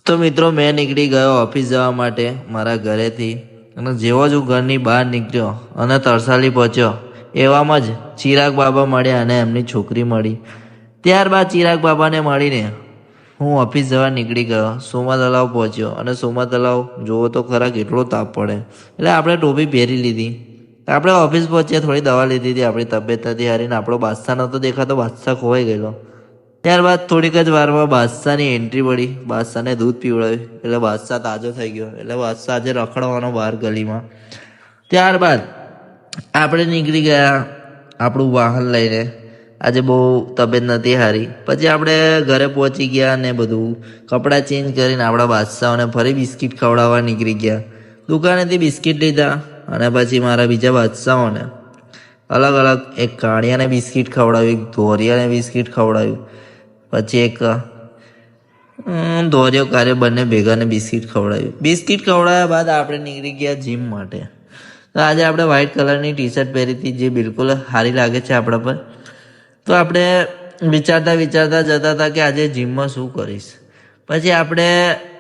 તો મિત્રો મેં નીકળી ગયો ઓફિસ જવા માટે મારા ઘરેથી અને જેવો જ હું ઘરની બહાર નીકળ્યો અને તરસાલી પહોંચ્યો એવામાં જ ચિરાગ બાબા મળ્યા અને એમની છોકરી મળી. ત્યારબાદ ચિરાગ બાબાને મળીને હું ઓફિસ જવા નીકળી ગયો. સોમા તલાવ પહોંચ્યો અને સોમા તલાવ જોવો તો ખરા કેટલો તાપ પડે એટલે આપણે ટોપી પહેરી લીધી. આપણે ઓફિસ પહોંચ્યા, થોડી દવા લીધી હતી, આપણી તબિયત નથી હારીને આપણો બાદશાહ નહોતો દેખાતો, બાદશાહ ખોવાઈ ગયેલો. ત્યારબાદ થોડીક જ વારમાં બાદશાહની એન્ટ્રી પડી. બાદશાહને દૂધ પીવડાવ્યું એટલે બાદશાહ તાજો થઈ ગયો. એટલે બાદશાહ આજે રખડવાનો બહાર ગલીમાં. ત્યારબાદ આપણે નીકળી ગયા આપણું વાહન લઈને. આજે બહુ તબિયત નથી હારી. પછી આપણે ઘરે પહોંચી ગયા ને બધું કપડાં ચેન્જ કરીને આપણા બાદશાહોને ફરી બિસ્કિટ ખવડાવવા નીકળી ગયા. દુકાનેથી બિસ્કિટ લીધા અને પછી મારા બીજા બાદશાહોને અલગ અલગ, એક કાળિયાને બિસ્કિટ ખવડાવ્યું, એક ધોરિયાને બિસ્કિટ ખવડાવ્યું, પછી એક ધોરિયો કાર્ય, બંને ભેગાને બિસ્કિટ ખવડાવ્યું. બિસ્કિટ ખવડાવ્યા બાદ આપણે નીકળી ગયા જીમ માટે. તો આજે આપણે વ્હાઇટ કલરની ટી શર્ટ પહેરી હતી જે બિલકુલ સારી લાગે છે આપણા પર. તો આપણે વિચારતા જતા હતા કે આજે જીમમાં શું કરીશ. પછી આપણે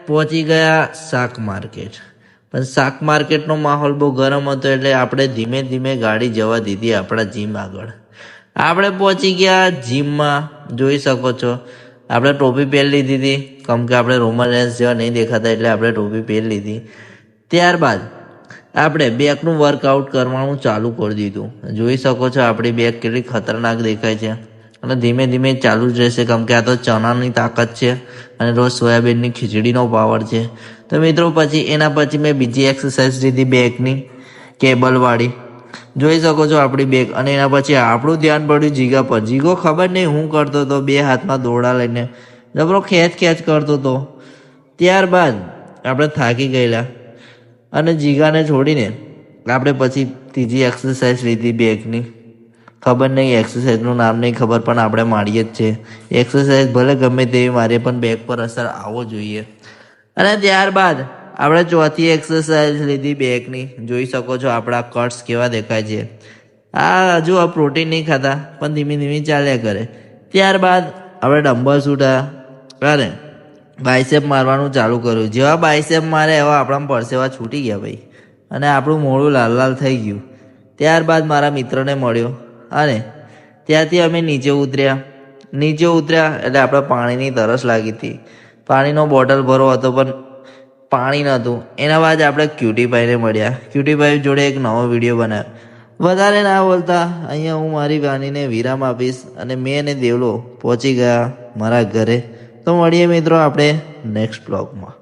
પહોંચી ગયા શાક માર્કેટ. પણ શાક માર્કેટનો માહોલ બહુ ગરમ હતો એટલે આપણે ધીમે ધીમે ગાડી જવા દીધી આપણા જીમ આગળ. આપણે પહોંચી ગયા જીમમાં. જોઈ શકો છો આપણે ટોપી પહેરી લીધી હતી, કેમ કે આપણે રોમન રેન્સ જેવા નહીં દેખાતા એટલે આપણે ટોપી પહેરી લીધી. ત્યારબાદ આપણે બેકનું વર્કઆઉટ કરવાનું ચાલુ કરી દીધું. જોઈ શકો છો આપણી બેક કેટલી ખતરનાક દેખાય છે અને ધીમે ધીમે ચાલુ જ રહેશે, કેમ કે આ તો ચણાની તાકાત છે અને રોજ સોયાબીનની ખીચડીનો પાવર છે. તો મિત્રો પછી એના પછી મેં બીજી એક્સરસાઇઝ લીધી બેકની, કેબલવાળી. જોઈ શકો છો આપણી બેક. અને એના પછી આપણું ધ્યાન પડ્યું જીગા પર. જીગો ખબર નહીં હું કરતો હતો, બે હાથમાં દોરડા લઈને જબરો ખેંચ કરતો હતો. ત્યારબાદ આપણે થાકી ગયેલા અને જીગાને છોડીને આપણે પછી ત્રીજી એક્સરસાઇઝ લીધી બેકની. ખબર નહીં, એક્સરસાઇઝનું નામ નહીં ખબર, પણ આપણે મારીએ જ છે. એક્સરસાઇઝ ભલે ગમે તેવી મારીએ પણ બેક પર અસર આવવો જોઈએ. અને ત્યારબાદ આપણે ચોથી એક્સરસાઇઝ લીધી બેકની. જોઈ શકો છો આપણા કટ્સ કેવા દેખાય છે. આ હજુ આ પ્રોટીન નહીં ખાતા પણ ધીમે ધીમે ચાલ્યા કરે. ત્યારબાદ આપણે ડમ્બલ્સ ઉઠાવ્યા અને બાયસેપ મારવાનું ચાલુ કર્યું. જેવા બાયસેપ મારે એવા આપણા પરસેવા છૂટી ગયા ભાઈ, અને આપણું મોઢું લાલ થઈ ગયું. ત્યારબાદ મારા મિત્રને મળ્યો અને ત્યાંથી અમે નીચે ઉતર્યા એટલે આપણે પાણીની તરસ લાગી હતી. પાણીનો બોટલ ભરો હતો પણ પાણી નહોતું. એના બાદ આપણે ક્યુટીભાઈને મળ્યા. ક્યુટીભાઈ જોડે એક નવો વિડીયો બનાવ્યો. વધારે ના બોલતા અહીંયા હું મારી વાણીને વિરામ આપીશ અને મેં અને દેવલો પહોંચી ગયા મારા ઘરે. તો મળીએ મિત્રો આપણે નેક્સ્ટ બ્લોગમાં.